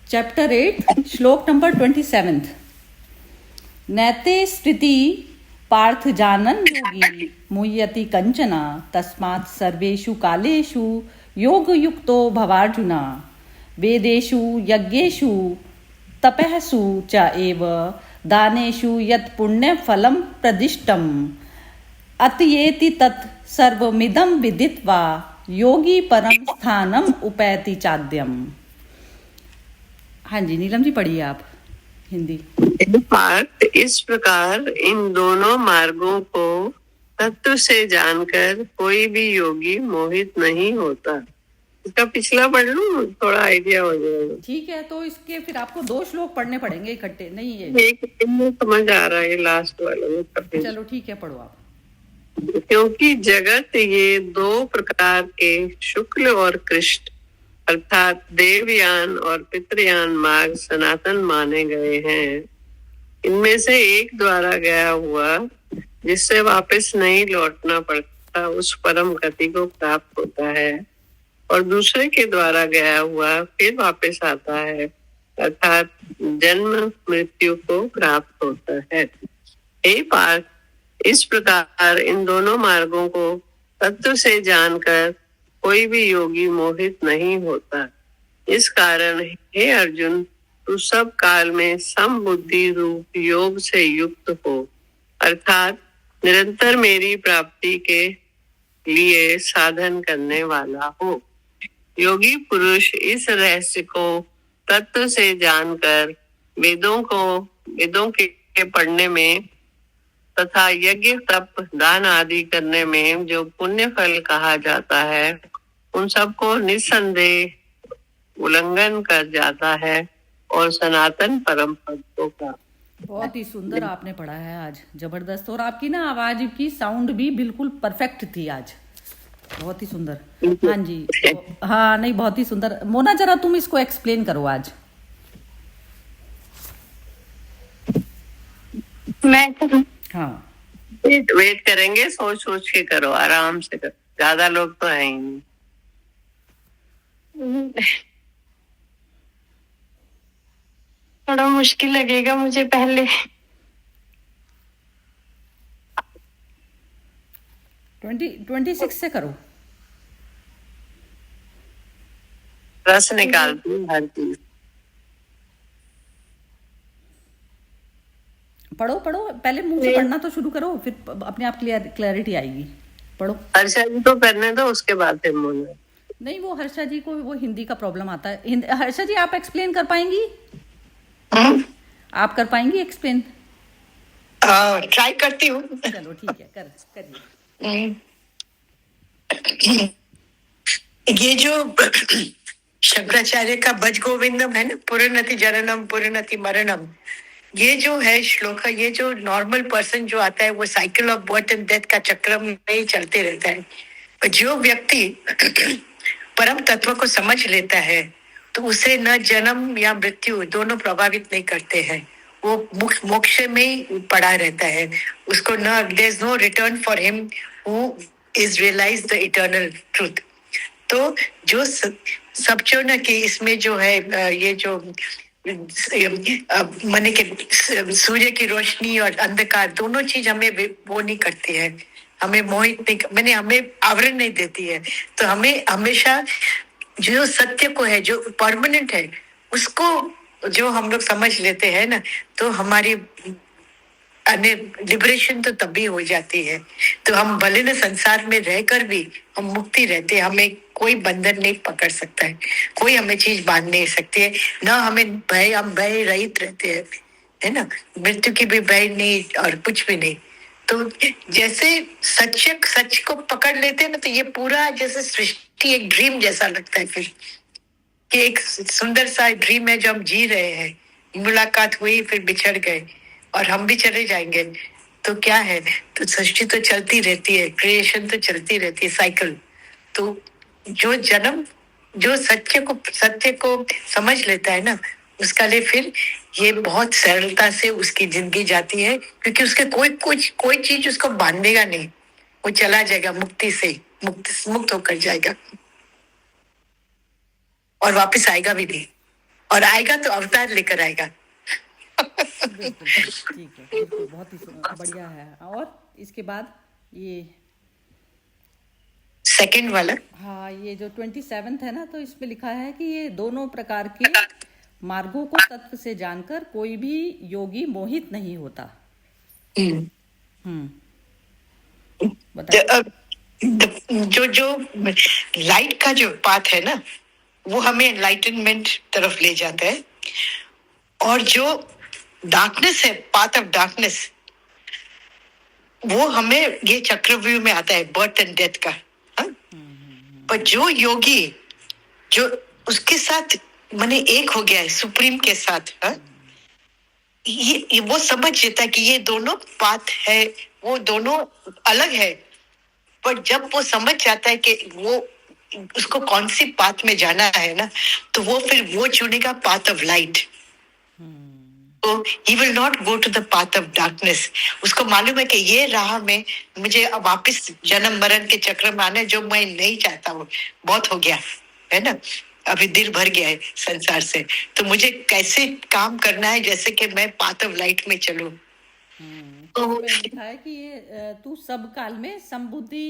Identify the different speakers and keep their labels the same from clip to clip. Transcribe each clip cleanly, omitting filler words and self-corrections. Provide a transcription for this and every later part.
Speaker 1: Chapter 8 श्लोक number 27। नैते स्थिति पार्थ जानन योगी मुह्यति कंचना तस्मात् सर्वेषु कालेषु योग युक्तो भवार्जुना वेदेषु यज्ञेषु तपःसु च एव दानेषु यत् पुण्य फलं प्रदिष्टम् अतयेति तत् सर्वमिदं विदित्वा योगी परम स्थानम उपैति चाद्यम। हाँ जी नीलम जी पढ़िए आप हिंदी।
Speaker 2: पार्थ, इस प्रकार इन दोनों मार्गों को तत्व से जानकर कोई भी योगी मोहित नहीं होता। इसका पिछला पढ़ लूं, थोड़ा आइडिया हो जाएगा।
Speaker 1: ठीक है, तो इसके फिर आपको 2 श्लोक पढ़ने पड़ेंगे इकट्ठे, नहीं है
Speaker 2: एक में समझ आ रहा है, लास्ट वाला में।
Speaker 1: चलो ठीक है, पढ़ो आप।
Speaker 2: क्योंकि जगत ये 2 प्रकार के शुक्ल और कृष्ण अर्थात देवयान और पितृयान मार्ग सनातन माने गए हैं। इनमें से एक द्वारा गया हुआ जिससे वापस नहीं लौटना पड़ता उस परम गति को प्राप्त होता है, और दूसरे के द्वारा गया हुआ फिर वापस आता है अर्थात जन्म मृत्यु को प्राप्त होता है। हे पार्थ, इस प्रकार इन दोनों मार्गों को तत्व से जानकर कोई भी योगी मोहित नहीं होता। इस कारण हे अर्जुन, तू सब काल में समबुद्धि रूप योग से युक्त हो अर्थात निरंतर मेरी प्राप्ति के लिए साधन करने वाला हो। योगी पुरुष इस रहस्य को तत्व से जानकर वेदों के पढ़ने में तथा यज्ञ तप दान आदि करने में जो पुण्य फल कहा जाता है उन सबको निस्संदेह उल्लंघन कर जाता है और सनातन परम पद को प्राप्त।
Speaker 1: बहुत ही सुंदर आपने पढ़ा है आज, जबरदस्त। और आपकी ना आवाज की साउंड भी बिल्कुल परफेक्ट थी आज, बहुत ही सुंदर। हाँ जी, हाँ नहीं बहुत ही सुंदर। मोना जरा तुम इसको एक्सप्लेन करो आज।
Speaker 3: मैं
Speaker 1: हाँ
Speaker 2: वेट करेंगे, सोच सोच के करो, आराम से करो, ज्यादा लोग तो है ही नहीं।
Speaker 3: थोड़ा मुश्किल लगेगा मुझे पहले।
Speaker 1: 26 से करो।
Speaker 2: रस निकालती हूँ हर चीज।
Speaker 1: पढ़ो पढ़ो, पहले मुंह से पढ़ना तो शुरू करो, फिर अपने आप क्लैरिटी आएगी। पढ़ो।
Speaker 2: हर्षा जी तो करने दो, उसके बाद फिर मुझे।
Speaker 1: नहीं, वो हर्षा जी को वो हिंदी का प्रॉब्लम आता है। हर्षा जी आप एक्सप्लेन कर पाएंगी? आप कर पाएंगी एक्सप्लेन?
Speaker 4: ट्राई करती हूँ।
Speaker 1: चलो ठीक है, करिए।
Speaker 4: ये जो शंकराचार्य का भज गोविंदम है ना, पुरनति जननम पुरनति मरणम, ये जो है श्लोक, ये जो नॉर्मल पर्सन जो आता है वो cycle of birth and death का चक्र में ही चलते रहता है। पर जो व्यक्ति परम तत्व को समझ लेता है तो उसे न जन्म या मृत्यु दोनों प्रभावित नहीं करते हैं। वो मोक्ष में ही पड़ा रहता है। उसको न there is no return for him who is realise the eternal truth. तो जो सब जो न कि इसमें जो है ये जो माने के सूर्य की रोशनी और अंधकार दोनों चीज हमें वो नहीं करती है, हमें मोहित नहीं, हमें आवरण नहीं देती है। तो हमें हमेशा जो सत्य को है, जो परमानेंट है, उसको जो हम लोग समझ लेते हैं ना, तो हमारी लिबरेशन तो तभी हो जाती है। तो हम भले न संसार में रहकर भी हम मुक्ति रहते हैं, हमें कोई बंधन नहीं पकड़ सकता है, कोई हमें चीज बांध नहीं सकती है, ना हमें भय, हम भय रहित रहते हैं, है ना, मृत्यु की भी भय नहीं और कुछ भी नहीं। तो जैसे सच को पकड़ लेते हैं ना, तो ये पूरा जैसे सृष्टि एक ड्रीम जैसा लगता है फिर, कि एक सुंदर सा ड्रीम है जो हम जी रहे हैं। मुलाकात हुई, फिर बिछड़ गए और हम भी चले जाएंगे, तो क्या है, तो सृष्टि तो चलती रहती है, क्रिएशन तो चलती रहती है, साइकिल। तो जो सत्य को समझ लेता है ना, उसका लिए फिर ये बहुत सरलता से उसकी जिंदगी जाती है, क्योंकि उसके कोई चीज उसको बांधेगा नहीं। वो चला जाएगा मुक्ति से, मुक्त होकर जाएगा और वापस आएगा भी नहीं। और आएगा तो अवतार लेकर आएगा।
Speaker 1: बिल्कुल ठीक है, बिल्कुल बहुत ही बढ़िया है। और इसके बाद ये
Speaker 4: सेकंड वाला,
Speaker 1: हाँ, ये जो 27 है ना, तो इसमें लिखा है कि ये दोनों प्रकार के मार्गों को तत्व से जानकर कोई भी योगी मोहित नहीं होता।
Speaker 4: हम्म,
Speaker 1: बताइए।
Speaker 4: जो जो लाइट का जो पाथ है ना, वो हमें एनलाइटनमेंट तरफ ले जाता है, और जो डार्कनेस है, पाथ ऑफ डार्कनेस, वो हमें ये चक्रव्यूह में आता है, बर्थ एंड डेथ का। हाँ? पर जो योगी, जो उसके साथ माने एक हो गया है सुप्रीम के साथ, हाँ? ये वो समझ लेता है कि ये दोनों पाथ है, वो दोनों अलग है, पर जब वो समझ जाता है कि वो उसको कौन सी पाथ में जाना है ना, तो वो फिर वो चुनेगा पाथ ऑफ लाइट। तो he will not go to the path of darkness. उसको मालूम है कि ये राह में मुझे अब वापस जन्म मरण के चक्र में आना है, जो मैं नहीं चाहता हूँ, बहुत हो गया है ना, अभी दिल भर गया है संसार से, तो मुझे कैसे काम करना है जैसे कि मैं पाथ ऑफ लाइट में चलूं।
Speaker 1: तो इसमें लिखा है कि ये तू सब काल में संबुद्धि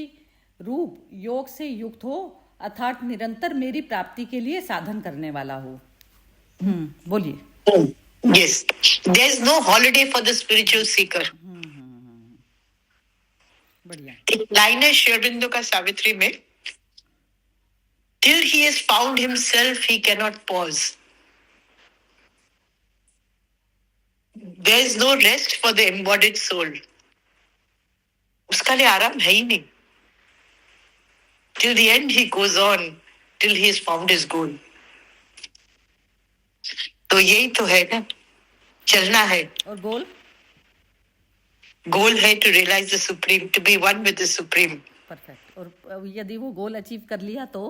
Speaker 1: रूप योग से युक्त हो, अर्थात निरंतर मेरी प्राप्ति के लिए साधन करने वाला हो। बोलिए।
Speaker 4: Yes, there is no holiday for the spiritual seeker.
Speaker 1: बढ़िया।
Speaker 4: एक लाइन है श्री अरविंदो का सावित्री में, till he has found himself he cannot pause. There is no rest for the embodied soul. उसका लिए आराम है ही नहीं। Till the end he goes on, till he has found his goal. तो यही तो है ना, चलना है।
Speaker 1: और गोल?
Speaker 4: गोल है to realize the supreme, to be one with the supreme.
Speaker 1: Perfect. और यदि वो गोल अचीव कर लिया तो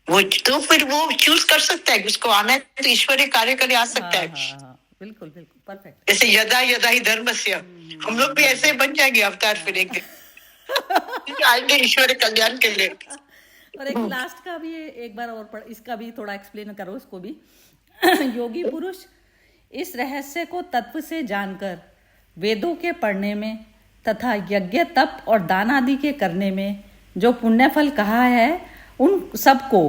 Speaker 4: वो तो फिर वो चूज कर सकता है, उसको आना है तो ईश्वरीय कार्य के लिए आ सकता है।
Speaker 1: हाँ, बिल्कुल बिल्कुल परफेक्ट।
Speaker 4: जैसे यदा यदा ही धर्मस्य, हम लोग भी ऐसे बन जाएंगे अवतार फिर एक दिन आएंगे ईश्वर कल्याण के लिए।
Speaker 1: और एक लास्ट का भी एक बार और इसका भी थोड़ा एक्सप्लेन करो इसको भी। योगी पुरुष इस रहस्य को तत्व से जानकर वेदों के पढ़ने में तथा यज्ञ तप और दान आदि के करने में जो पुण्य फल कहा है, उन सबको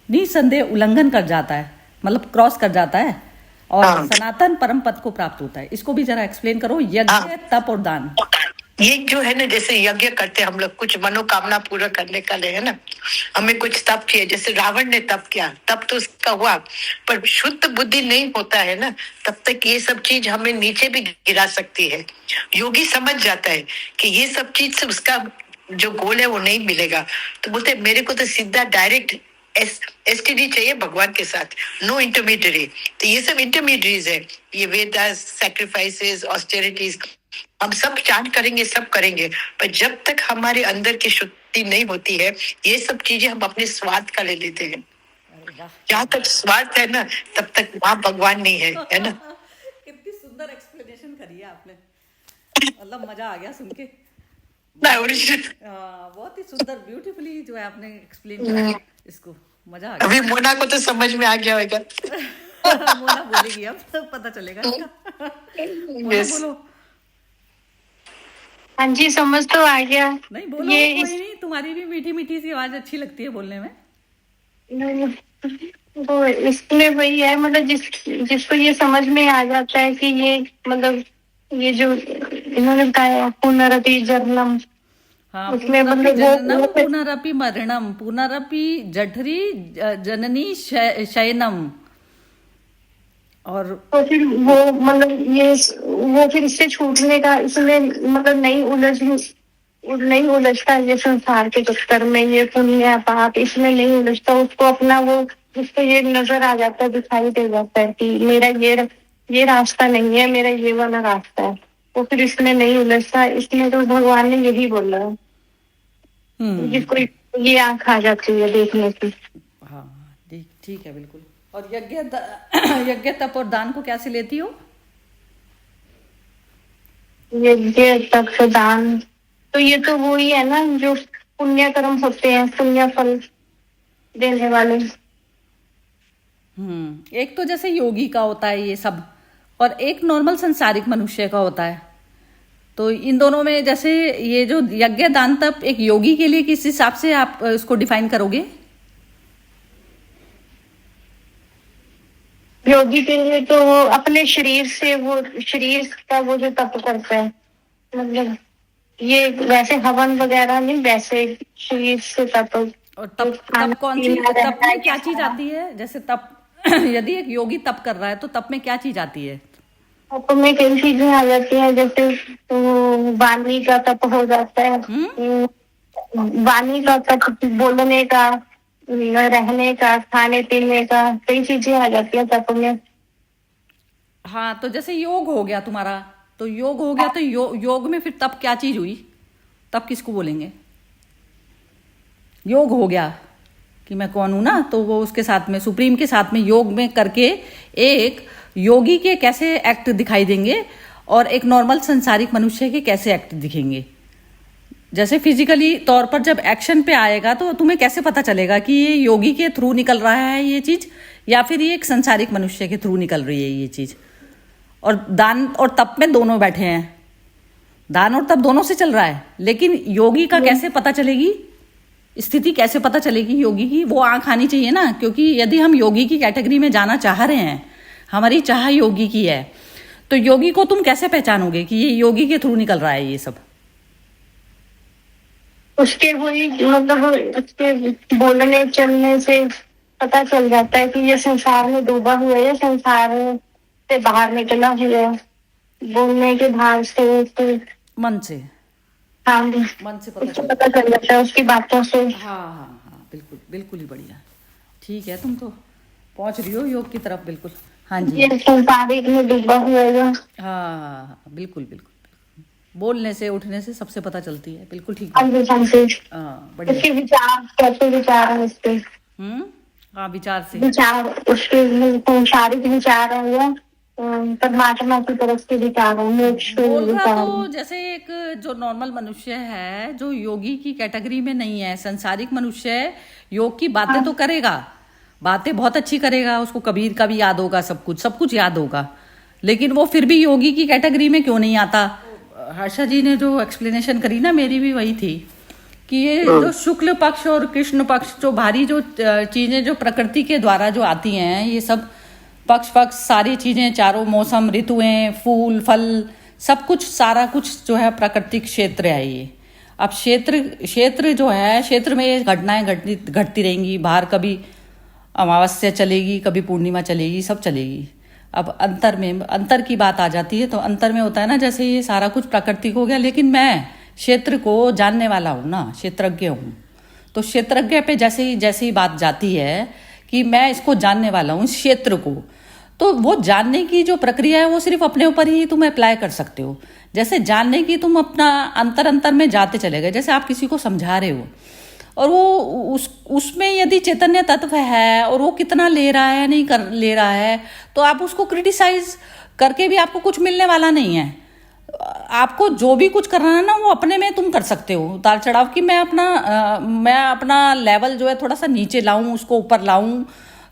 Speaker 1: निसंदेह उल्लंघन कर जाता है, मतलब क्रॉस कर जाता है, और सनातन परम पद को प्राप्त होता है। इसको भी जरा एक्सप्लेन करो, यज्ञ तप और दान।
Speaker 4: ये जो है ना, जैसे यज्ञ करते हम लोग कुछ मनोकामना पूरा करने का लिए है ना, हमें कुछ तप किया, जैसे रावण ने तप किया, तप तो उसका हुआ, पर शुद्ध बुद्धि नहीं होता है ना, तब तक ये सब चीज हमें नीचे भी गिरा सकती है। योगी समझ जाता है कि ये सब चीज से उसका जो गोल है वो नहीं मिलेगा, तो बोलते मेरे को तो सीधा डायरेक्ट एसटीडी चाहिए भगवान के साथ, नो इंटरमीडियरी। तो ये सब इंटरमीडियरीज है, ये वेदास, सैक्रिफाइसेस, ऑस्टेरिटीज, हम सब चांट करेंगे, सब करेंगे, पर जब तक हमारे अंदर की शुद्धि नहीं होती है, ये सब चीजें हम अपने स्वार्थ का ले लेते हैं। जहाँ तक स्वार्थ है ना, तब तक वहाँ भगवान नहीं है ना।
Speaker 1: कितनी सुंदर एक्सप्लेनेशन करी है आपने, मतलब मजा आ गया सुन के। बहुत ही सुंदर, ब्यूटीफुली जो है आपने एक्सप्लेन किया इसको, मजा आ गया।
Speaker 4: अभी मोना को तो समझ में आ गया होगा।
Speaker 1: मोना बोलेगी अब, तो पता चलेगा इसका। मोना बोलो।
Speaker 3: हाँ जी, समझ तो आ गया।
Speaker 1: नहीं बोलो, कोई नहीं, तुम्हारी भी मीठी मीठी सी आवाज अच्छी लगती है बोलने में।
Speaker 3: वो इसमें वही है, मतलब जिसको ये समझ में आ जाता है कि ये मतलब ये जो इन्होंने बताया पुनरपि जन्म,
Speaker 1: हाँ,
Speaker 3: उसमें मतलब वो
Speaker 1: पुनरपि मरणम, पुनरपि जठरी जननी शयनम, और
Speaker 3: तो फिर वो मतलब ये वो फिर इससे छूटने का, इसमें मतलब नहीं उलझता ये संसार के चक्कर में, ये पुण्य पाप इसमें नहीं उलझता, उसको अपना वो, उसको ये नजर आ जाता है, दिखाई दे जाता है कि मेरा ये रास्ता नहीं है, मेरा ये वाला रास्ता है, वो फिर इसमें नहीं उलझता। इसमें तो भगवान ने यही बोला है, जिसको ये आँख आ जाती है देखने की।
Speaker 1: हाँ ठीक है, बिल्कुल। और यज्ञ तप और दान को कैसे लेती हो?
Speaker 3: यज्ञ तप दान तो ये तो वो ही है ना, जो पुण्य कर्म होते हैं, पुण्य फल देने वाले।
Speaker 1: एक तो जैसे योगी का होता है ये सब, और एक नॉर्मल संसारिक मनुष्य का होता है। तो इन दोनों में जैसे ये जो यज्ञ दान तप एक योगी के लिए किस हिसाब से आप इसको डिफाइन करोगे?
Speaker 3: योगी के लिए तो वो अपने शरीर से, वो शरीर का वो जो तप करता है, मतलब ये वैसे हवन वगैरह नहीं, वैसे शरीर से तप।
Speaker 1: और तप कौन सी, तप में क्या चीज आती है? जैसे तप यदि एक योगी तप कर रहा है तो तप में क्या चीज आती है?
Speaker 3: तप में कई चीजें आ जाती हैं, जैसे वाणी का तप हो जाता है, वाणी का तप, बोलने का, रहने का, खाने पीने का, कई चीजें आ जाती है तप में।
Speaker 1: हाँ, तो जैसे योग हो गया तुम्हारा, तो योग हो गया, तो योग में फिर तप क्या चीज हुई? तप किसको बोलेंगे? योग हो गया कि मैं कौन हूं ना, तो वो उसके साथ में सुप्रीम के साथ में योग में करके एक योगी के कैसे एक्ट दिखाई देंगे और एक नॉर्मल संसारिक मनुष्य के कैसे एक्ट दिखेंगे। जैसे फिजिकली तौर पर जब एक्शन पे आएगा तो तुम्हें कैसे पता चलेगा कि ये योगी के थ्रू निकल रहा है ये चीज, या फिर ये एक संसारिक मनुष्य के थ्रू निकल रही है ये चीज। और दान और तप में दोनों बैठे हैं, दान और तप दोनों से चल रहा है, लेकिन योगी का कैसे पता चलेगी, स्थिति कैसे पता चलेगी योगी की? वो आंख आनी चाहिए ना, क्योंकि यदि हम योगी की कैटेगरी में जाना चाह रहे हैं, हमारी चाह योगी की है, तो योगी को तुम कैसे पहचानोगे कि ये योगी के थ्रू निकल रहा है ये सब?
Speaker 3: उसके वही मतलब उसके बोलने चलने से पता चल जाता है कि ये संसार में डूबा हुआ है, संसार से बाहर निकला हुआ है, बोलने के भाव से,
Speaker 1: मन से।
Speaker 3: हाँ,
Speaker 1: मन से
Speaker 3: पता चल जाता है उसकी बातों से।
Speaker 1: हाँ हाँ हाँ, बिल्कुल बिल्कुल ही बढ़िया, ठीक है, तुम तो पहुंच रही हो योग की तरफ, बिल्कुल। हाँ जी,
Speaker 3: ये संसारिक में डूबा हुआ है।
Speaker 1: हाँ हाँ, बिल्कुल बिल्कुल, बोलने से उठने से सबसे पता चलती है, बिल्कुल ठीक है। हाँ, बढ़िया।
Speaker 3: उसके विचार कैसे, विचार है उसके,
Speaker 1: हाँ, विचार से,
Speaker 3: विचार उसके संसारिक विचार है, परमात्मा की तरफ से विचार है, मोक्ष के
Speaker 1: बोल रहा
Speaker 3: विचार
Speaker 1: तो
Speaker 3: है।
Speaker 1: जैसे एक जो नॉर्मल मनुष्य है, जो योगी की कैटेगरी में नहीं है, संसारिक मनुष्य है, योग की बातें तो करेगा, बातें बहुत अच्छी करेगा, उसको कबीर का भी याद होगा, सब कुछ याद होगा, लेकिन वो फिर भी योगी की कैटेगरी में क्यों नहीं आता? हर्षा जी ने जो एक्सप्लेनेशन करी ना, मेरी भी वही थी कि ये जो शुक्ल पक्ष और कृष्ण पक्ष, जो भारी जो चीजें जो प्रकृति के द्वारा जो आती हैं, ये सब पक्ष सारी चीजें, चारों मौसम, ऋतुएं, फूल फल, सब कुछ, सारा कुछ जो है प्राकृतिक क्षेत्र है ये। अब क्षेत्र जो है, क्षेत्र में ये घटनाएं घटती रहेंगी, बाहर कभी अमावस्या चलेगी, कभी पूर्णिमा चलेगी, सब चलेगी। अब अंतर की बात आ जाती है, तो अंतर में होता है ना, जैसे ये सारा कुछ प्राकृतिक हो गया, लेकिन मैं क्षेत्र को जानने वाला हूँ ना, क्षेत्रज्ञ हूँ, तो क्षेत्रज्ञ पे जैसे ही बात जाती है कि मैं इसको जानने वाला हूँ, इस क्षेत्र को, तो वो जानने की जो प्रक्रिया है वो सिर्फ अपने ऊपर ही तुम अप्लाई कर सकते हो। जैसे जानने की तुम अपना अंतर में जाते चले गए, जैसे आप किसी को समझा रहे हो और वो उसमें यदि चैतन्य तत्व है और वो कितना ले रहा है नहीं ले रहा है, तो आप उसको क्रिटिसाइज करके भी आपको कुछ मिलने वाला नहीं है। आपको जो भी कुछ करना है ना, वो अपने में तुम कर सकते हो, उतार चढ़ाव की मैं अपना लेवल जो है थोड़ा सा नीचे लाऊं, उसको ऊपर लाऊं,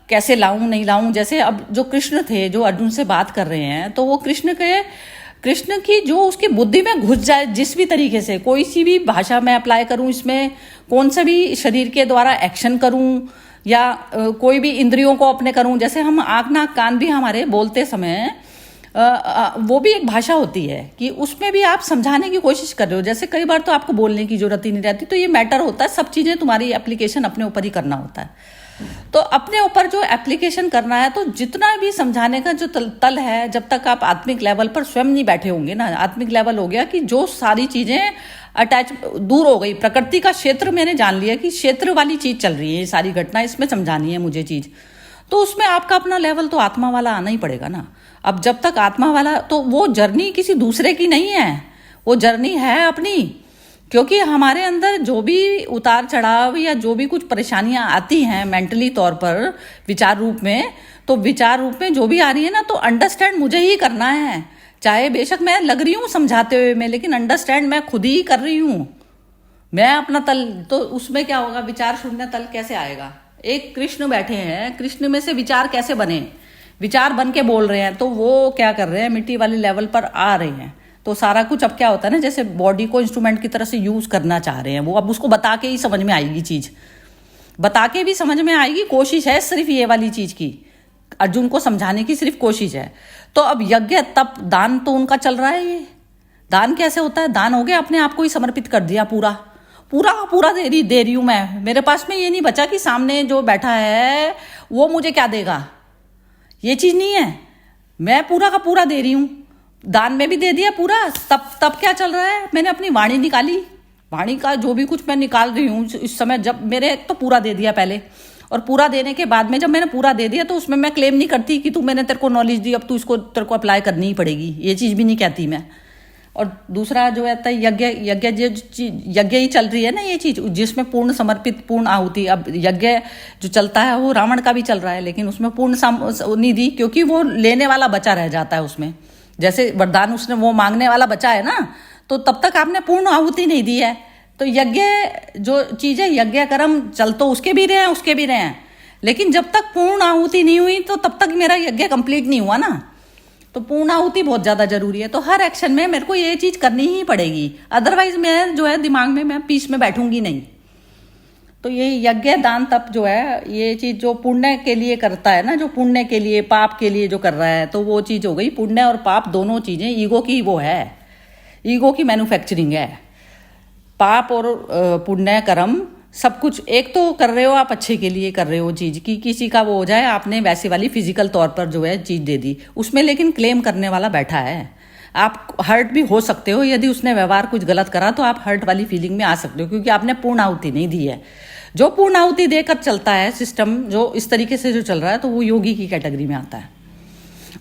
Speaker 1: कैसे लाऊं नहीं लाऊं। जैसे अब जो कृष्ण थे, जो अर्जुन से बात कर रहे हैं, तो वो कृष्ण की जो उसकी बुद्धि में घुस जाए, जिस भी तरीके से कोई सी भी भाषा में अप्लाई करूं, इसमें कौन सा भी शरीर के द्वारा एक्शन करूं या कोई भी इंद्रियों को अपने करूं, जैसे हम आँख नाक कान भी हमारे बोलते समय वो भी एक भाषा होती है कि उसमें भी आप समझाने की कोशिश कर रहे हो। जैसे कई बार तो आपको बोलने की जरूरत ही नहीं रहती, तो ये मैटर होता है, सब चीज़ें तुम्हारी एप्लीकेशन अपने ऊपर ही करना होता है। तो अपने ऊपर जो एप्लीकेशन करना है, तो जितना भी समझाने का जो तल है, जब तक आप आत्मिक लेवल पर स्वयं नहीं बैठे होंगे ना, आत्मिक लेवल हो गया कि जो सारी चीज़ें अटैच दूर हो गई, प्रकृति का क्षेत्र मैंने जान लिया कि क्षेत्र वाली चीज़ चल रही है, ये सारी घटना इसमें समझानी है मुझे चीज़, तो उसमें आपका अपना लेवल तो आत्मा वाला आना ही पड़ेगा ना। अब जब तक आत्मा वाला, तो वो जर्नी किसी दूसरे की नहीं है, वो जर्नी है अपनी, क्योंकि हमारे अंदर जो भी उतार चढ़ाव या जो भी कुछ परेशानियां आती हैं मेंटली तौर पर, विचार रूप में, तो विचार रूप में जो भी आ रही है ना, तो अंडरस्टैंड मुझे ही करना है, चाहे बेशक मैं लग रही हूँ समझाते हुए में, लेकिन अंडरस्टैंड मैं खुद ही कर रही हूँ। मैं अपना तल, तो उसमें क्या होगा, विचार शून्य तल कैसे आएगा, एक कृष्ण बैठे हैं, कृष्ण में से विचार कैसे बने, विचार बन के बोल रहे हैं, तो वो क्या कर रहे हैं, मिट्टी वाले लेवल पर आ रहे हैं। तो सारा कुछ अब क्या होता है ना, जैसे बॉडी को इंस्ट्रूमेंट की तरह से यूज करना चाह रहे हैं वो, अब उसको बता के ही समझ में आएगी चीज, बता के भी समझ में आएगी, कोशिश है सिर्फ ये वाली चीज की, अर्जुन को समझाने की सिर्फ कोशिश है। तो अब यज्ञ तप दान तो उनका चल रहा है। ये दान कैसे होता है, दान हो गया, अपने आप को ही समर्पित कर दिया, पूरा पूरा पूरा दे रही हूं मैं, मेरे पास में ये नहीं बचा कि सामने जो बैठा है वो मुझे क्या देगा, ये चीज नहीं है, मैं पूरा का पूरा दे रही हूं। दान में भी दे दिया पूरा। तब क्या चल रहा है, मैंने अपनी वाणी निकाली, वाणी का जो भी कुछ मैं निकाल रही हूँ इस समय, जब मेरे तो पूरा दे दिया पहले, और पूरा देने के बाद में जब मैंने पूरा दे दिया तो उसमें मैं क्लेम नहीं करती कि मैंने तेरे को नॉलेज दी, अब तू इसको तेरे को अप्लाई करनी ही पड़ेगी, ये चीज भी नहीं कहती मैं। और दूसरा जो है यज्ञ ही चल रही है ना, ये चीज जिसमें पूर्ण समर्पित, पूर्ण आहुति। अब यज्ञ जो चलता है वो रावण का भी चल रहा है, लेकिन उसमें पूर्ण नहीं दी, क्योंकि वो लेने वाला बचा रह जाता है उसमें। जैसे वरदान उसने वो मांगने वाला बचा है ना, तो तब तक आपने पूर्ण आहुति नहीं दी है। तो यज्ञ जो चीज है, यज्ञ कर्म चल तो उसके भी रहे हैं, उसके भी रहे हैं, लेकिन जब तक पूर्ण आहुति नहीं हुई तो तब तक मेरा यज्ञ कंप्लीट नहीं हुआ ना। तो पूर्ण आहुति बहुत ज्यादा जरूरी है। तो हर एक्शन में मेरे को ये चीज करनी ही पड़ेगी, अदरवाइज मैं जो है दिमाग में मैं पीस में बैठूंगी नहीं। तो ये यज्ञ दान तप जो है, ये चीज जो पुण्य के लिए करता है ना, जो पुण्य के लिए पाप के लिए जो कर रहा है, तो वो चीज हो गई। पुण्य और पाप दोनों चीजें ईगो की वो है, ईगो की मैन्युफैक्चरिंग है। पाप और पुण्य कर्म सब कुछ एक तो कर रहे हो आप, अच्छे के लिए कर रहे हो चीज की, किसी का वो हो जाए, आपने वैसी वाली फिजिकल तौर पर जो है चीज दे दी, उसमें लेकिन क्लेम करने वाला बैठा है। आप हर्ट भी हो सकते हो, यदि उसने व्यवहार कुछ गलत करा तो आप हर्ट वाली फीलिंग में आ सकते हो, क्योंकि आपने पूर्ण आहुति नहीं दी है। जो पूर्ण आहुति देकर चलता है सिस्टम, जो इस तरीके से जो चल रहा है, तो वो योगी की कैटेगरी में आता है।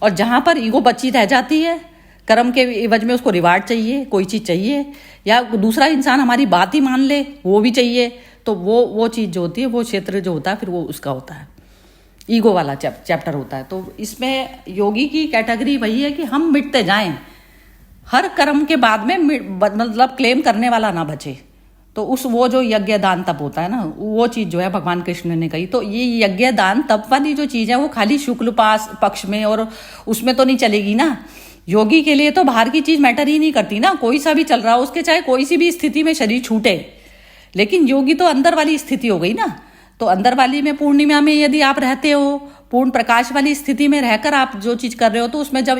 Speaker 1: और जहां पर ईगो बची रह जाती है, कर्म के एवज में उसको रिवार्ड चाहिए, कोई चीज चाहिए, या दूसरा इंसान हमारी बात ही मान ले, वो भी चाहिए, तो वो चीज जो होती है, वो क्षेत्र जो होता है फिर वो उसका होता है, ईगो वाला चैप्टर होता है। तो इसमें योगी की कैटेगरी वही है कि हम मिटते जाएं, हर कर्म के बाद में मतलब क्लेम करने वाला ना बचे। तो वो जो यज्ञ दान तप होता है ना, वो चीज जो है भगवान कृष्ण ने कही। तो ये यज्ञ दान तप वाली जो चीज है, वो खाली शुक्ल पक्ष में और उसमें तो नहीं चलेगी ना। योगी के लिए तो बाहर की चीज मैटर ही नहीं करती ना, कोई सा भी चल रहा हो उसके, चाहे कोई सी भी स्थिति में शरीर छूटे, लेकिन योगी तो अंदर वाली स्थिति हो गई ना। तो अंदर वाली में पूर्णिमा में यदि आप रहते हो, पूर्ण प्रकाश वाली स्थिति में रहकर आप जो चीज कर रहे हो, तो उसमें जब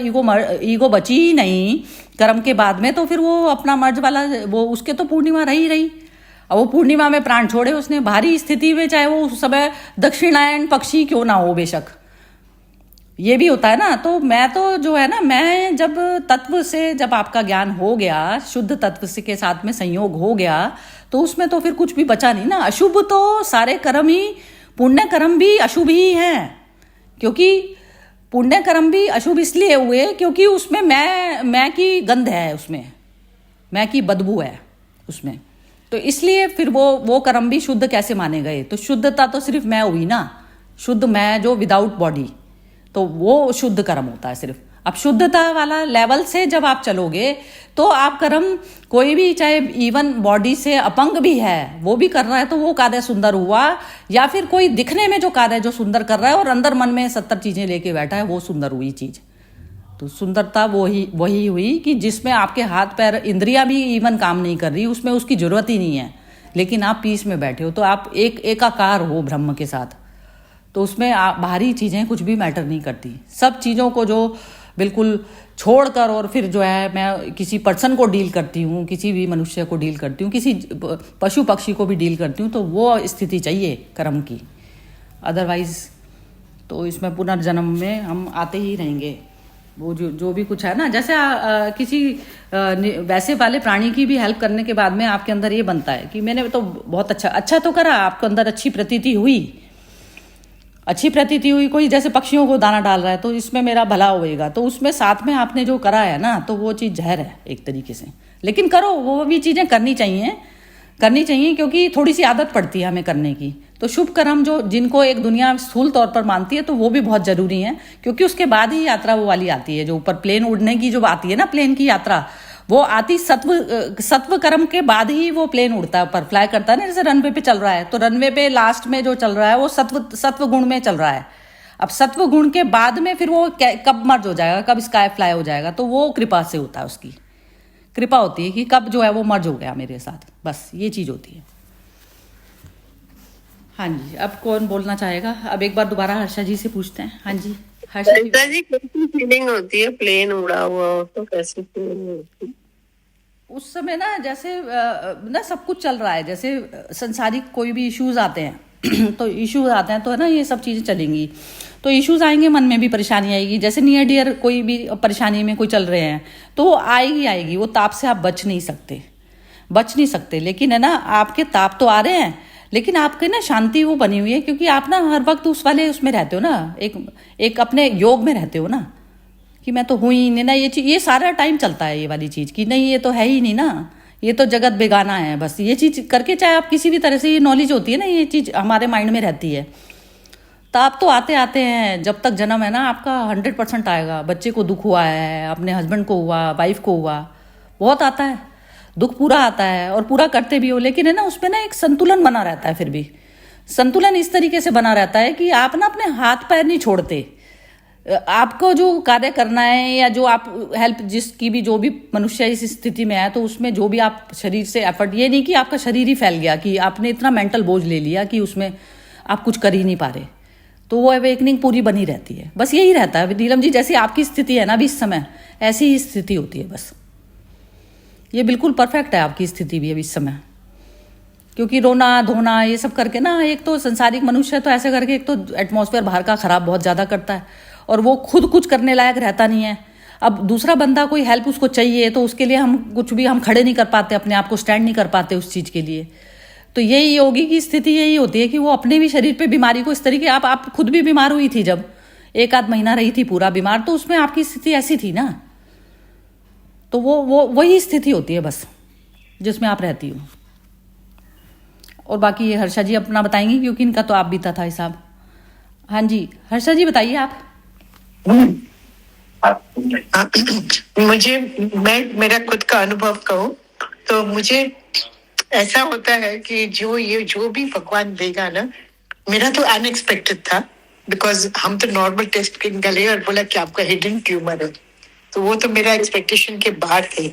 Speaker 1: ईगो बची ही नहीं कर्म के बाद में, तो फिर वो अपना मर्ज वाला वो उसके तो पूर्णिमा रही। अब वो पूर्णिमा में प्राण छोड़े उसने, भारी स्थिति में, चाहे वो उस समय दक्षिणायन पक्षी क्यों ना हो, बेशक ये भी होता है ना। तो मैं तो जो है ना, मैं जब तत्व से जब आपका ज्ञान हो गया, शुद्ध तत्व से के साथ में संयोग हो गया, तो उसमें तो फिर कुछ भी बचा नहीं ना। अशुभ तो सारे कर्म ही, पुण्य कर्म भी अशुभ ही हैं, क्योंकि पुण्य कर्म भी अशुभ इसलिए हुए क्योंकि उसमें मैं की गंध है, उसमें मैं की बदबू है उसमें। तो इसलिए फिर वो कर्म भी शुद्ध कैसे माने गए। तो शुद्धता तो सिर्फ मैं हुई ना, शुद्ध मैं जो विदाउट बॉडी, तो वो शुद्ध कर्म होता है सिर्फ। अब शुद्धता वाला लेवल से जब आप चलोगे, तो आप कर्म कोई भी, चाहे इवन बॉडी से अपंग भी है वो भी कर रहा है, तो वो कार्य सुंदर हुआ। या फिर कोई दिखने में जो कार्य जो सुंदर कर रहा है और अंदर मन में 70 चीजें लेके बैठा है, वो सुंदर हुई चीज। तो सुंदरता वही हुई कि जिसमें आपके हाथ पैर इंद्रियां भी इवन काम नहीं कर रही, उसमें उसकी जरूरत ही नहीं है, लेकिन आप पीस में बैठे हो, तो आप एकाकार हो ब्रह्म के साथ। तो उसमें बाहरी चीजें कुछ भी मैटर नहीं करती। सब चीजों को जो बिल्कुल छोड़कर, और फिर जो है मैं किसी पर्सन को डील करती हूँ, किसी भी मनुष्य को डील करती हूँ, किसी पशु पक्षी को भी डील करती हूँ, तो वो स्थिति चाहिए कर्म की। अदरवाइज तो इसमें पुनर्जन्म में हम आते ही रहेंगे। वो जो भी कुछ है ना, जैसे किसी वैसे वाले प्राणी की भी हेल्प करने के बाद में आपके अंदर ये बनता है कि मैंने तो बहुत अच्छा तो करा, आपके अंदर अच्छी प्रतीति हुई। कोई जैसे पक्षियों को दाना डाल रहा है, तो इसमें मेरा भला होएगा, तो उसमें साथ में आपने जो करा है ना, तो वो चीज़ जहर है एक तरीके से, लेकिन करो, वो भी चीज़ें करनी चाहिए, क्योंकि थोड़ी सी आदत पड़ती है हमें करने की। तो शुभ कर्म जो जिनको एक दुनिया स्थूल तौर पर मानती है, तो वो भी बहुत जरूरी है, क्योंकि उसके बाद ही यात्रा वो वाली आती है, जो ऊपर प्लेन उड़ने की जो आती है ना, प्लेन की यात्रा, वो आती सत्व कर्म के बाद ही वो प्लेन उड़ता है, ऊपर फ्लाई करता है ना, जैसे रनवे पे चल रहा है, तो रनवे पे लास्ट में जो चल रहा है वो सत्व गुण में चल रहा है। अब सत्व गुण के बाद में फिर वो कब मर्ज हो जाएगा, कब स्काई फ्लाई हो जाएगा, तो वो कृपा से होता है, उसकी कृपा होती है कि कब जो है वो मर्ज हो गया मेरे साथ, बस ये चीज होती है। हाँ जी, अब कौन बोलना चाहेगा? अब एक बार दोबारा हर्षा जी से पूछते हैं। हाँ जी हर्षा जी।
Speaker 2: ललिता जी, कैसी फीलिंग होती है प्लेन उड़ा हुआ हो तो? कैसी फीलिंग होती है
Speaker 1: उस समय ना, जैसे ना सब कुछ चल रहा है, जैसे संसारिक कोई भी इश्यूज आते हैं तो इश्यूज आते हैं तो है ना, ये सब चीजें चलेंगी, तो इश्यूज आएंगे, मन में भी परेशानी आएगी, जैसे नियर डियर कोई भी परेशानी में कोई चल रहे हैं तो वो आएगी। वो ताप से आप बच नहीं सकते, लेकिन है ना, आपके ताप तो आ रहे हैं, लेकिन आपके ना शांति वो बनी हुई है, क्योंकि आप ना हर वक्त उस वाले उसमें रहते हो ना, एक अपने योग में रहते हो ना, कि मैं तो हूँ ही नहीं ना, ये चीज, ये सारा टाइम चलता है ये वाली चीज की, नहीं ये तो है ही नहीं ना, ये तो जगत बेगाना है, बस ये चीज करके चाहे आप किसी भी तरह से, ये नॉलेज होती है ना, ये चीज हमारे माइंड में रहती है। ताप तो आते आते हैं, जब तक जन्म है ना आपका 100% आएगा। बच्चे को दुख हुआ है, अपने हस्बैंड को हुआ, वाइफ को हुआ, बहुत आता है दुख, पूरा आता है और पूरा करते भी हो, लेकिन है ना उसमें ना एक संतुलन बना रहता है। फिर भी संतुलन इस तरीके से बना रहता है कि आप ना अपने हाथ पैर नहीं छोड़ते, आपको जो कार्य करना है या जो आप हेल्प, जिसकी भी जो भी मनुष्य इस स्थिति में है, तो उसमें जो भी आप शरीर से एफर्ट, ये नहीं कि आपका शरीर ही फैल गया, कि आपने इतना मेंटल बोझ ले लिया कि उसमें आप कुछ कर ही नहीं पा रहे, तो वो अवेकनिंग पूरी बनी रहती है। बस यही रहता है नीलम जी, जैसी आपकी स्थिति है ना अभी इस समय, ऐसी ही स्थिति होती है। बस ये बिल्कुल परफेक्ट है आपकी स्थिति भी अभी इस समय, क्योंकि रोना धोना ये सब करके ना, एक तो संसारिक मनुष्य तो ऐसे करके, एक तो एटमॉस्फेयर बाहर का खराब बहुत ज़्यादा करता है और वो खुद कुछ करने लायक रहता नहीं है। अब दूसरा बंदा कोई हेल्प उसको चाहिए तो उसके लिए हम कुछ भी, हम खड़े नहीं कर पाते, अपने आप को स्टैंड नहीं कर पाते उस चीज़ के लिए। तो यही योगी की स्थिति यही होती है कि वो अपने भी शरीर पे बीमारी को इस तरीके, आप खुद भी बीमार हुई थी, जब 1 आध महीना रही थी पूरा बीमार, तो उसमें आपकी स्थिति ऐसी थी ना, तो वो वही स्थिति होती है बस जिसमें आप रहती हो। और बाकी ये हर्षा जी अपना बताएंगी, क्योंकि इनका तो आप बीता था हिसाब। हाँ जी हर्षा जी बताइए आप।
Speaker 4: मुझे, मैं मेरा खुद का अनुभव कहूँ तो मुझे ऐसा होता है कि जो भी भगवान देगा ना, मेरा तो अनएक्सपेक्टेड था, बिकॉज हम तो नॉर्मल टेस्ट के गए और बोला कि आपका हिडन ट्यूमर है, तो वो तो मेरा एक्सपेक्टेशन के बाहर थे।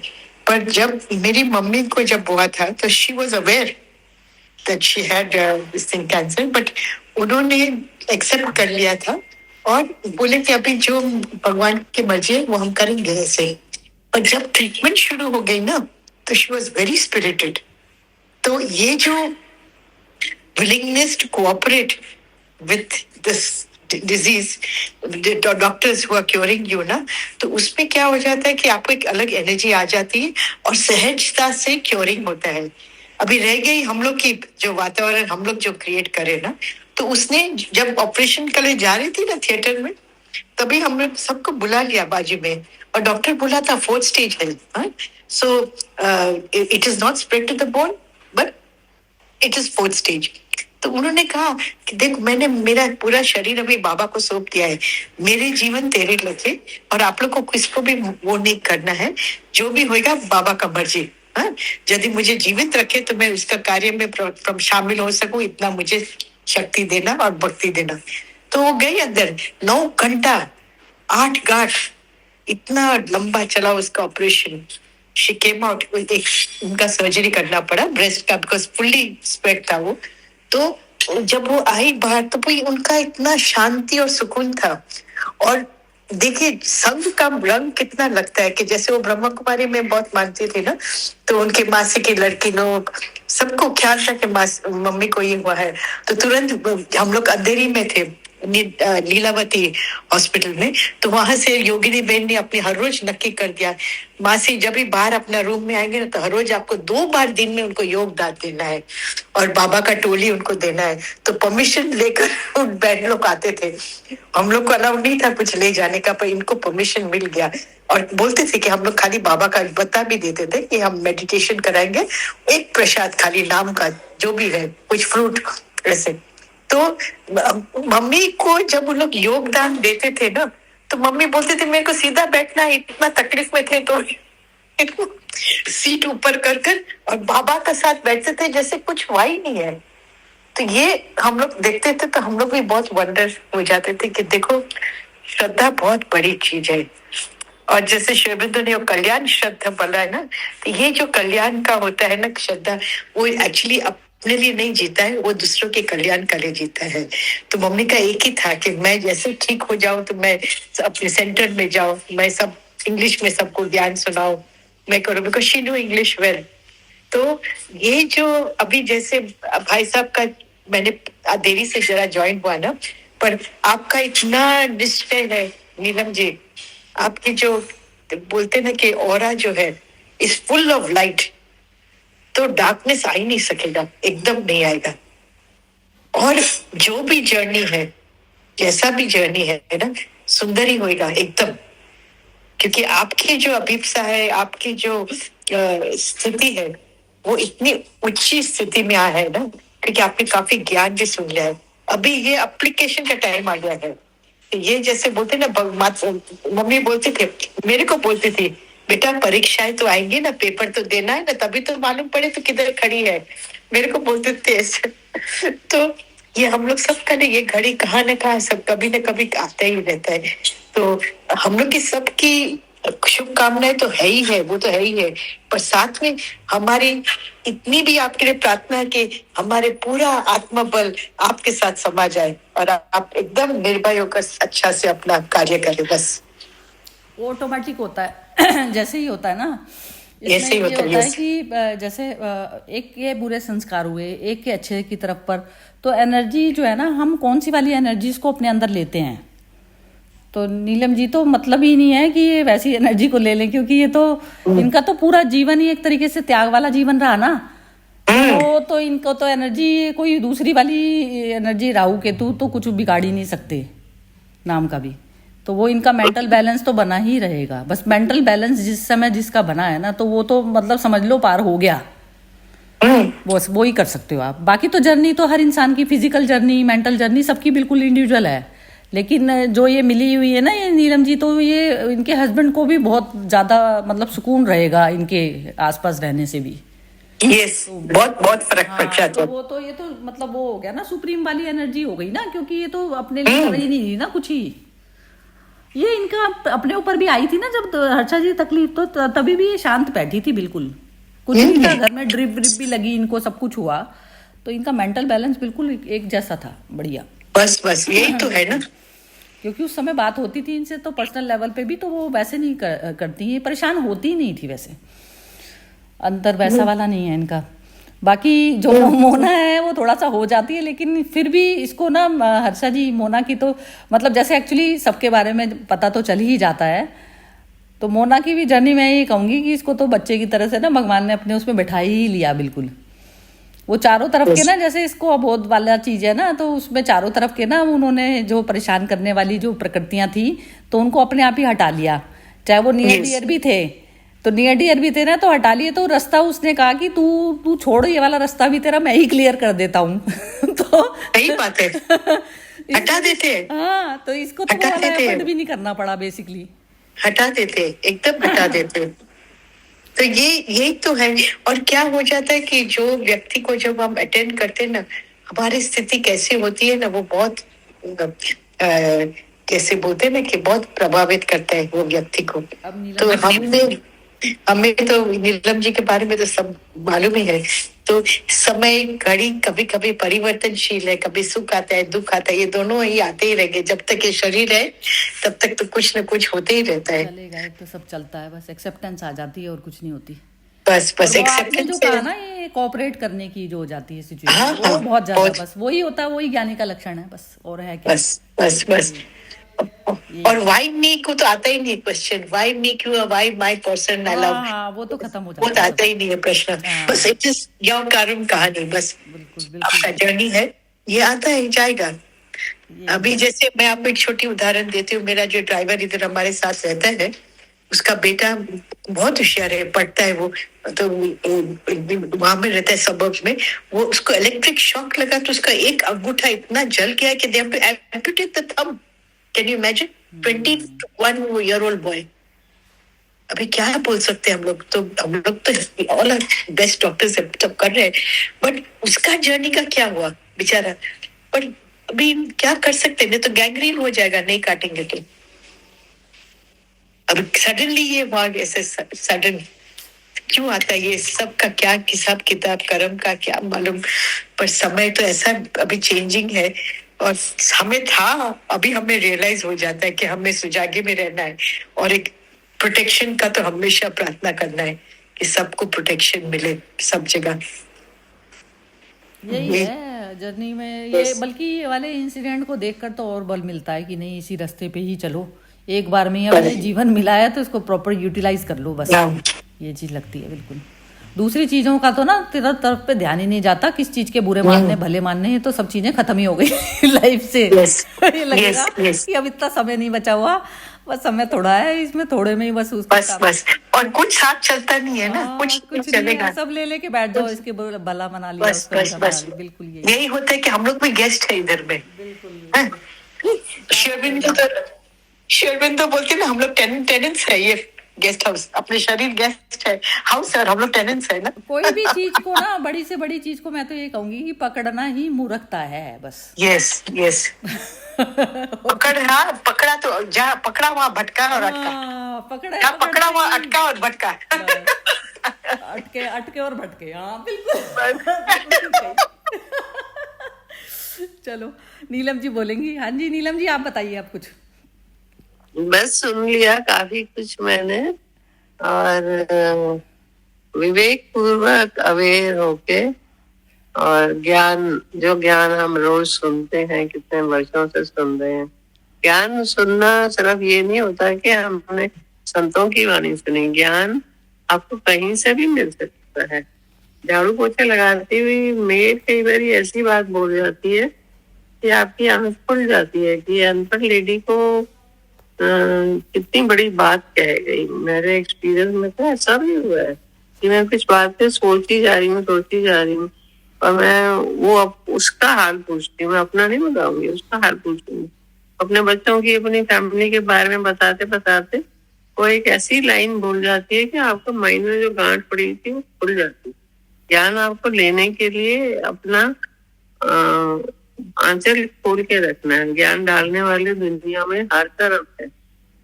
Speaker 4: पर जब मेरी मम्मी को जब हुआ था तो she was aware that she had this thing cancer, but उन्होंने एक्सेप्ट कर लिया था और बोले कि अभी जो भगवान की मर्जी है वो हम करेंगे ऐसे। और जब ट्रीटमेंट शुरू हो गई ना, तो शी वॉज वेरी स्पिरिटेड। तो ये जो willingness to cooperate with this disease, doctors who are curing you ना, तो उसमें क्या हो जाता है कि आपको एक अलग एनर्जी आ जाती है और सहजता से क्योरिंग होता है। अभी रह गई हम लोग की जो वातावरण हम लोग जो क्रिएट करे ना, तो उसने जब ऑपरेशन के लिए जा रही थी ना थिएटर में, तभी हमने सबको बुला लिया बाजू में और डॉक्टर बोला था 4th स्टेज है, so it is not spread to the bone but it is 4th stage. तो उन्होंने कहा कि देख, मैंने मेरा पूरा शरीर अभी बाबा को सौंप दिया है, मेरे जीवन तेरे लगे और आप लोग को किसको भी वो नहीं करना है, जो भी होगा बाबा का मर्जी। यदि मुझे जीवित रखे तो मैं उसका कार्य में शामिल हो सकूं, इतना मुझे शक्ति देना और भक्ति देना। तो वो गई अंदर 9 घंटा 8 गांठ, इतना लंबा चला उसका ऑपरेशन। शी केम आउट, उनका सर्जरी करना पड़ा ब्रेस्ट का, बिकॉज फुल्ली स्प्रेड था वो। तो जब वो आई बाहर तो भाई उनका इतना शांति और सुकून था। और देखिए संघ का रंग कितना लगता है कि जैसे वो ब्रह्मा कुमारी में बहुत मानते थे ना, तो उनके मासी की लड़की लोग सबको ख्याल था कि मम्मी को ये हुआ है, तो तुरंत हम लोग अंधेरी में थे लीलावती हॉस्पिटल में, तो वहां से योगिनी बहन ने अपनी हर रोज नक्की कर दिया, मासी जब भी बाहर अपना रूम में आएंगे ना, तो हर रोज आपको 2 बार दिन में उनको योग दान देना है और बाबा का टोली उनको देना है। तो परमिशन लेकर बहन लोग आते थे, हम लोग को अलाउ नहीं था कुछ ले जाने का, पर इनको परमिशन मिल गया। और बोलते थे कि हम लोग खाली बाबा का बता भी देते थे कि हम मेडिटेशन कराएंगे, एक प्रसाद खाली नाम का जो भी है, कुछ फ्रूट ऐसे। तो मम्मी को जब वो लोग योगदान देते थे ना, तो मम्मी बोलते थे मेरे को सीधा बैठना, इतना तकलीफ में थे तो सीट ऊपर कर कर और बाबा का साथ बैठते थे जैसे कुछ हुआ ही नहीं है। तो ये हम लोग देखते थे तो हम लोग भी बहुत वंडर हो जाते थे कि देखो श्रद्धा बहुत बड़ी चीज है। और जैसे श्रीबिंदु ने वो कल्याण श्रद्धा बोला है ना, तो ये जो कल्याण का होता है ना श्रद्धा, वो एक्चुअली अपने लिए नहीं जीता है, वो दूसरों के कल्याण के लिए जीता है। तो मम्मी का एक ही था कि मैं जैसे ठीक हो जाऊं तो मैं अपने सेंटर में जाऊं, मैं सब इंग्लिश में सबको ज्ञान सुनाऊं, मैं करूं, because she knew English well. तो ये जो अभी जैसे भाई साहब का मैंने देरी से जरा ज्वाइन हुआ ना, पर आपका इतना निश्चय है नीलम जी, आपकी जो बोलते ना कि ऑरा जो है इज फुल ऑफ लाइट, तो डार्कनेस आ ही नहीं सकेगा, एकदम नहीं आएगा। और जो भी जर्नी है, जैसा भी जर्नी है ना, सुंदर ही होएगा एकदम, क्योंकि आपकी जो अभिप्सा है, आपकी जो स्थिति है, वो इतनी ऊंची स्थिति में आया है ना, क्योंकि आपने काफी ज्ञान भी सुन लिया है। अभी ये एप्लीकेशन का टाइम आ गया है। ये जैसे बोलते ना, मम्मी बोलती थे, मेरे को बोलती थी, बेटा परीक्षाएं तो आएंगी ना, पेपर तो देना है ना, तभी तो मालूम पड़े तो किधर खड़ी है, मेरे को बोलते थे ऐसे। तो ये हम लोग सबका ना ये घड़ी कहाँ न कहाँ सब कभी न कभी आता ही रहता है। तो हम लोग की सबकी शुभकामनाएं तो है ही है, वो तो है ही है, पर साथ में हमारी इतनी भी आपके लिए प्रार्थना है कि हमारे पूरा आत्मबल आपके साथ समा जाए और आप एकदम निर्भय होकर अच्छा से अपना कार्य करें। बस
Speaker 1: वो ऑटोमेटिक होता है जैसे ही होता है ना,
Speaker 4: ऐसे ही
Speaker 1: इसमें ये
Speaker 4: होता है,
Speaker 1: होता है
Speaker 4: yes.
Speaker 1: कि जैसे एक ये बुरे संस्कार हुए, एक के अच्छे की तरफ पर, तो एनर्जी जो है ना, हम कौन सी वाली एनर्जीज को अपने अंदर लेते हैं। तो नीलम जी तो मतलब ही नहीं है कि ये वैसी एनर्जी को ले लें, क्योंकि ये तो इनका तो पूरा जीवन ही एक तरीके से त्याग वाला जीवन रहा ना। तो इनको तो एनर्जी कोई दूसरी वाली एनर्जी राहु केतु तो कुछ बिगाड़ ही नहीं सकते नाम का भी। तो वो इनका मेंटल बैलेंस तो बना ही रहेगा। बस मेंटल बैलेंस जिस समय जिसका बना है ना, तो वो तो मतलब समझ लो पार हो गया, वो ही कर सकते हो आप। बाकी तो जर्नी तो हर इंसान की, फिजिकल जर्नी, मेंटल जर्नी सबकी बिल्कुल इंडिविजुअल है। लेकिन जो ये मिली हुई है ना ये नीलम जी, तो ये इनके हस्बैंड को भी बहुत ज्यादा मतलब सुकून रहेगा इनके आसपास रहने से भी।
Speaker 4: यस, बहुत बहुत फर्क पड़ता है।
Speaker 1: तो वो तो ये तो मतलब वो हो गया ना, सुप्रीम वाली एनर्जी हो गई ना, क्योंकि ये तो अपने लिए कर ही नहीं रही ना कुछ ही। ये इनका अपने ऊपर भी आई थी ना जब हर्षा जी तकलीफ, तो तभी भी ये शांत बैठी थी बिल्कुल, कुछ नहीं था घर में, ड्रिप भी लगी इनको, सब कुछ हुआ, तो इनका मेंटल बैलेंस बिल्कुल एक जैसा था, बढ़िया।
Speaker 4: बस बस यही तो है ना,
Speaker 1: क्योंकि उस समय बात होती थी इनसे तो पर्सनल लेवल पे भी, तो वो वैसे नहीं करती, ये परेशान होती ही नहीं थी वैसे, अंतर वैसा वाला नहीं है इनका। बाकी जो मोना है वो थोड़ा सा हो जाती है, लेकिन फिर भी इसको ना हर्षा जी, मोना की तो मतलब जैसे एक्चुअली सबके बारे में पता तो चल ही जाता है, तो मोना की भी जर्नी मैं ये कहूंगी कि इसको तो बच्चे की तरह से ना भगवान ने अपने उसमें बैठा ही लिया बिल्कुल। वो चारों तरफ के ना, जैसे इसको अबोध वाला चीज है ना, तो उसमें चारों तरफ के ना उन्होंने जो परेशान करने वाली जो प्रकृतियां थी, तो उनको अपने आप ही हटा लिया। चाहे वो नियर डियर भी थे, तो नियर डियर भी थे ना, तो हटा लिए। तो रास्ता उसने कहा कि तू छोड़, ये वाला रास्ता भी तेरा मैं ही क्लियर कर देता हूँ। तो
Speaker 4: सही बात है, हटा देते।
Speaker 1: हाँ, तो इसको तो एफर्ट भी नहीं करना पड़ा बेसिकली,
Speaker 4: हटा देते, एकदम हटा देते। तो ये तो है। और क्या हो जाता है कि जो व्यक्ति को जब हम अटेंड करते हैं ना, हमारी स्थिति कैसी होती है ना, वो बहुत कैसे बोलते हैं ना कि बहुत प्रभावित करता है वो व्यक्ति को। तो हमें तो नीलम जी के बारे में तो सब मालूम ही है। तो समय घड़ी कभी कभी परिवर्तनशील है, कभी सुख आता है, दुख आता है, ये दोनों ही आते ही रहेंगे। जब तक ये शरीर है तब तक तो कुछ न कुछ होते ही रहता है।
Speaker 1: चलेगा, तो सब चलता है, बस एक्सेप्टेंस आ जाती है और कुछ नहीं होती।
Speaker 4: बस एक्सेप्टेंस
Speaker 1: जो कहा ना, ये कोऑपरेट करने की जो हो जाती है सिचुएशन, वो बहुत ज्यादा, बस वही होता है, वही ज्ञानी का लक्षण है, बस और है क्या।
Speaker 4: बस और व्हाई मी को तो आता ही नहीं क्वेश्चन, व्हाई मी क्यों, why my person I love,
Speaker 1: वो तो खत्म हो जाता है,
Speaker 4: वो तो आता ही नहीं है प्रश्न। बस इट इज योर कारण कहानी, बस आपका जर्नी है, ये आता है, जाएगा। अभी जैसे मैं आपको एक छोटी उदाहरण देती हूँ। मेरा जो ड्राइवर इधर हमारे साथ रहता है, उसका बेटा बहुत होशियार है, पढ़ता है वो, तो वहां में रहता है सबर्ब्स में। वो उसको इलेक्ट्रिक शॉक लगा तो उसका एक अंगूठा इतना जल गया कि they have to amputate the thumb. Can you imagine? 21-year-old boy. अभी क्या बोल सकते हैं हम लोग तो ऑल बेस्ट डॉक्टर्स सब कर रहे हैं, बट उसका जर्नी का क्या हुआ बेचारा। पर अभी क्या कर सकते हैं, नहीं तो गैंग्रीन हो जाएगा नहीं काटेंगे तो। अब सडनली ये हुआ, ऐसे सडन क्यों आता है, ये सब का क्या हिसाब किताब कर्म का क्या मालूम। पर समय तो ऐसा अभी चेंजिंग है, और हमें था, अभी हमें रियलाइज हो जाता है कि हमें सुजागे में रहना है, और एक प्रोटेक्शन का तो हमेशा प्रार्थना करना है कि सबको प्रोटेक्शन मिले सब जगह।
Speaker 1: यही है जर्नी में ये, बल्कि ये वाले इंसिडेंट को देखकर तो और बल मिलता है कि नहीं, इसी रास्ते पे ही चलो, एक बार में ही अपने जीवन मिला है तो इसको प्रॉपर यूटिलाइज कर लो बस, ये चीज लगती है बिल्कुल। दूसरी चीजों का तो ना तेरा तरफ पे ध्यान ही नहीं जाता, किस चीज के बुरे मानने भले मानने हैं, तो सब चीजें खत्म ही हो गई लाइफ से। ये लगेगा कि अब इतना समय नहीं बचा हुआ, बस समय थोड़ा है, इसमें थोड़े में ही बस उसको
Speaker 4: बस और कुछ साथ चलता नहीं है ना, कुछ चलेगा,
Speaker 1: सब ले लेके बैठ जाओ, इसके भला मना लिया,
Speaker 4: बस
Speaker 1: बिल्कुल
Speaker 4: यही होता है कि हम लोग भी गेस्ट है इधर में। शेरविन तो बोलते ना, हम लोग टेनेंट्स है, ये गेस्ट हाउस, अपने शरीर गेस्ट है हाउस, और हम लोग टेनेंट्स है ना।
Speaker 1: कोई भी चीज को ना, बड़ी से बड़ी चीज को मैं तो ये कहूंगी कि पकड़ना ही मूर्खता है बस।
Speaker 4: यस पकड़ा तो जहाँ पकड़ा वहाँ भटका और अटका, पकड़ा वहाँ अटका और भटका,
Speaker 1: अटके और भटके, हाँ बिल्कुल। चलो नीलम जी बोलेंगी। हाँ जी नीलम जी, आप बताइए आप कुछ।
Speaker 2: बस सुन लिया काफी कुछ मैंने, और विवेक पूर्वक अवेयर होके, और जो ज्ञान हम रोज सुनते हैं, कितने वर्षों से सुन रहे हैं। ज्ञान सुनना सिर्फ ये नहीं होता कि हमने संतों की वाणी सुनी, ज्ञान आपको कहीं से भी मिल सकता है। झाड़ू पोछे लगाती हुई मेड कई बार ऐसी बात बोल जाती है कि आपकी आंख खुल जाती है कि अनपढ़ लेडी को कितनी बड़ी बात कह गई। मेरे एक्सपीरियंस में तो ऐसा भी हुआ है कि मैं कुछ बातें सोचती जा रही हूँ, और मैं वो उसका हाल पूछती हूँ, मैं अपना नहीं बताऊंगी, उसका हाल पूछूंगी। अपने बच्चों की, अपनी फैमिली के बारे में बताते बताते वो एक ऐसी लाइन बोल जाती है कि आपको माइंड में जो गांठ पड़ी थी वो खुल जाती है। ज्ञान आपको लेने के लिए अपना आंचल खोल के रखना है। ज्ञान डालने वाले दुनिया में हर तरफ है।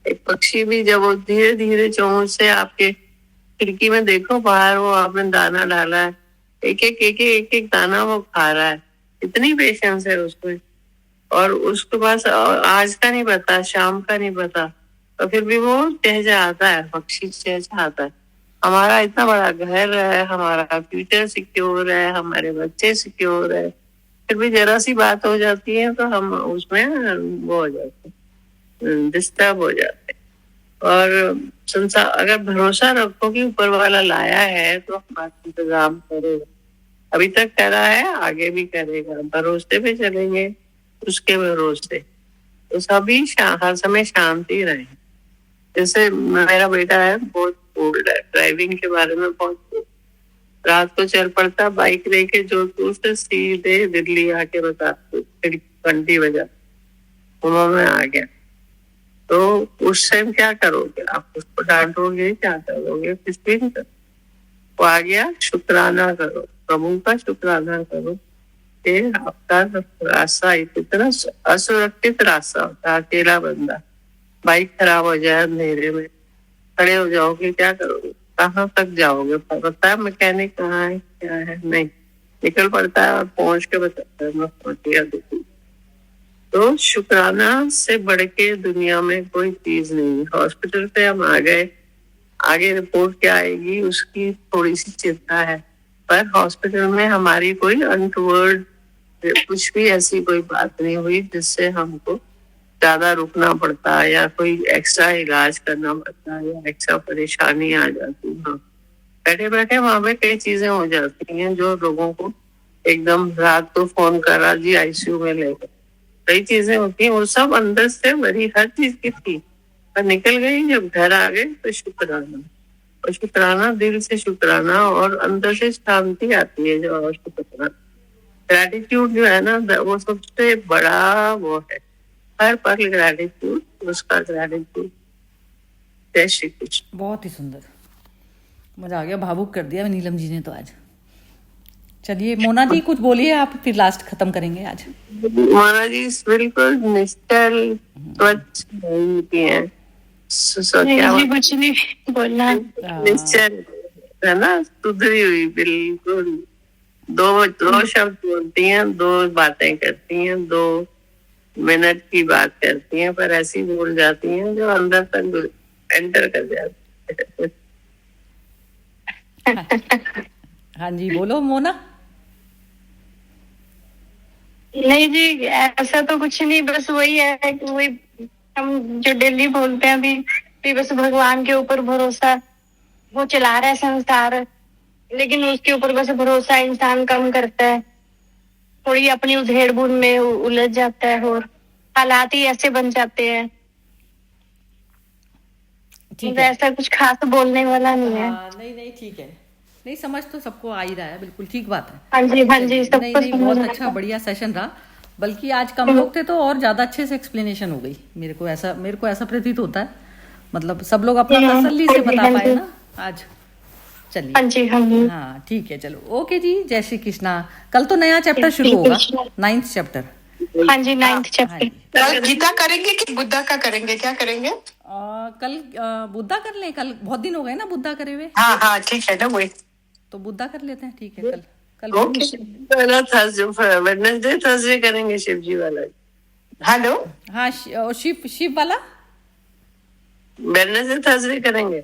Speaker 2: एक पक्षी भी जब वो धीरे धीरे चोंच से आपके खिड़की में देखो बाहर, वो आपने दाना डाला है, एक दाना वो खा रहा है, इतनी पेशेंस है उसमें। और उसके पास आज का नहीं पता, शाम का नहीं पता, तो फिर भी वो चहचहाता है, पक्षी चहचहाता है। हमारा इतना बड़ा घर है, हमारा फ्यूचर सिक्योर है, हमारे बच्चे सिक्योर है, फिर भी जरा सी बात हो जाती है तो हम उसमें वो हो जाते हैं, डिस्टर्ब हो जाते हैं। और संसार, अगर भरोसा रखो कि ऊपर वाला लाया है तो हमारा इंतजाम करेगा। अभी तक करा है, आगे भी करेगा। भरोसे पे चलेंगे, उसके भरोसे तो सभी हर समय शांति रहे। जैसे मेरा बेटा है, बहुत बोल्ड है, ड्राइविंग के बारे में बहुत, रात को चल पड़ता बाइक लेके जोधपुर से सीधे दिल्ली आके बता, घंटी बजा में आ गया। तो उस टाइम क्या करोगे आप? उसको डांटोगे, क्या करोगे? कुछ भी नहीं करो। वो आ गया, शुक्राना करो, प्रभु का शुक्राना करो कि आपका रास्ता इतना असुरक्षित रास्ता होता है। अकेला बंदा, बाइक खराब हो जाए, अंधेरे में खड़े हो जाओगे, क्या करोगे? कहाँ तक जाओगे? पता है मैकेनिक कहाँ है, क्या है? नहीं, निकल पड़ता है और पहुंच के बताता है मैं पहुंच गया। तो शुक्राना से बढ़ के दुनिया में कोई चीज नहीं। हॉस्पिटल पे हम आ गए, आगे रिपोर्ट क्या आएगी उसकी थोड़ी सी चिंता है, पर हॉस्पिटल में हमारी कोई अनटूवर्ड कुछ भी ऐसी कोई बात नहीं हुई जिससे हमको ज्यादा रुकना पड़ता है या कोई एक्स्ट्रा इलाज करना पड़ता है या एक्स्ट्रा परेशानी आ जाती है। बैठे बैठे वहां पे कई चीजें हो जाती हैं जो लोगों को एकदम, रात को फोन करा जी आईसीयू में ले गए, कई चीजें होती हैं। वो सब अंदर से बड़ी हर चीज की थी, पर निकल गई। जब घर आ गए तो शुक्राना, और शुक्राना, दिल से शुक्राना, और अंदर से शांति आती है जो शुक्राना। ग्रेटिट्यूड जो है ना, वो सबसे बड़ा वो है। हर पल ग्रेटिट्यूड, उसका ग्रेटिट्यूड। जय श्री कृष्ण।
Speaker 1: बहुत ही सुंदर, मजा आ गया, भावुक कर दिया नीलम जी ने तो आज। चलिए मोना जी कुछ बोलिए आप, फिर लास्ट खत्म करेंगे आज।
Speaker 2: मोना जी बिल्कुल निश्चल स्वच्छ की है। क्या
Speaker 3: जी कुछ नहीं बोलना।
Speaker 2: निश्चल है ना, सुधरी हुई बिल्कुल। दो शब्द बोलती हैं, दो बातें करती हैं, 2 मिनट की बात करती हैं, पर ऐसी बोल जाती हैं जो अंदर तक एंटर कर जाती है।
Speaker 1: हाँ जी बोलो मोना।
Speaker 3: नहीं जी ऐसा तो कुछ नहीं, बस वही है कि वही हम जो डेली बोलते हैं अभी बस भगवान के ऊपर भरोसा, वो चला रहा है संसार, लेकिन उसके ऊपर बस भरोसा इंसान कम करता है, थोड़ी अपनी उधेड़ बुन में उलझ जाता है और हालात ही ऐसे बन जाते हैं।
Speaker 1: ठीक है,
Speaker 3: ऐसा कुछ खास बोलने वाला नहीं है।
Speaker 1: नहीं नहीं ठीक है, नहीं समझ तो सबको आ ही रहा है, बिल्कुल ठीक बात है।
Speaker 3: हाँ जी
Speaker 1: नहीं
Speaker 3: सबको
Speaker 1: नहीं बहुत
Speaker 3: समझ
Speaker 1: अच्छा बढ़िया सेशन रहा, बल्कि आज कम लोग थे तो और ज्यादा अच्छे से एक्सप्लेनेशन हो गई। मेरे को ऐसा प्रतीत होता है, मतलब सब लोग अपना तसल्ली से बता पाए ना आज। चलिए
Speaker 3: हाँ जी हाँ जी
Speaker 1: हाँ ठीक है, चलो ओके जी, जय श्री कृष्णा। कल तो नया चैप्टर शुरू होगा, 9th चैप्टर।
Speaker 3: हाँ जी 9th चैप्टर।
Speaker 4: कल गीता करेंगे कि बुद्धा का करेंगे, क्या करेंगे?
Speaker 1: कल बुद्धा कर लें, कल बहुत दिन हो गए ना बुद्धा करे हुए,
Speaker 4: हाँ हाँ ठीक है ना, वही
Speaker 1: तो बुद्धा कर लेते हैं। ठीक है, कल
Speaker 2: वेडनेसडे थर्सडे करेंगे शिव जी वाला।
Speaker 4: हेलो
Speaker 1: हाँ शिव वाला
Speaker 2: वेडनेसडे थर्सडे करेंगे।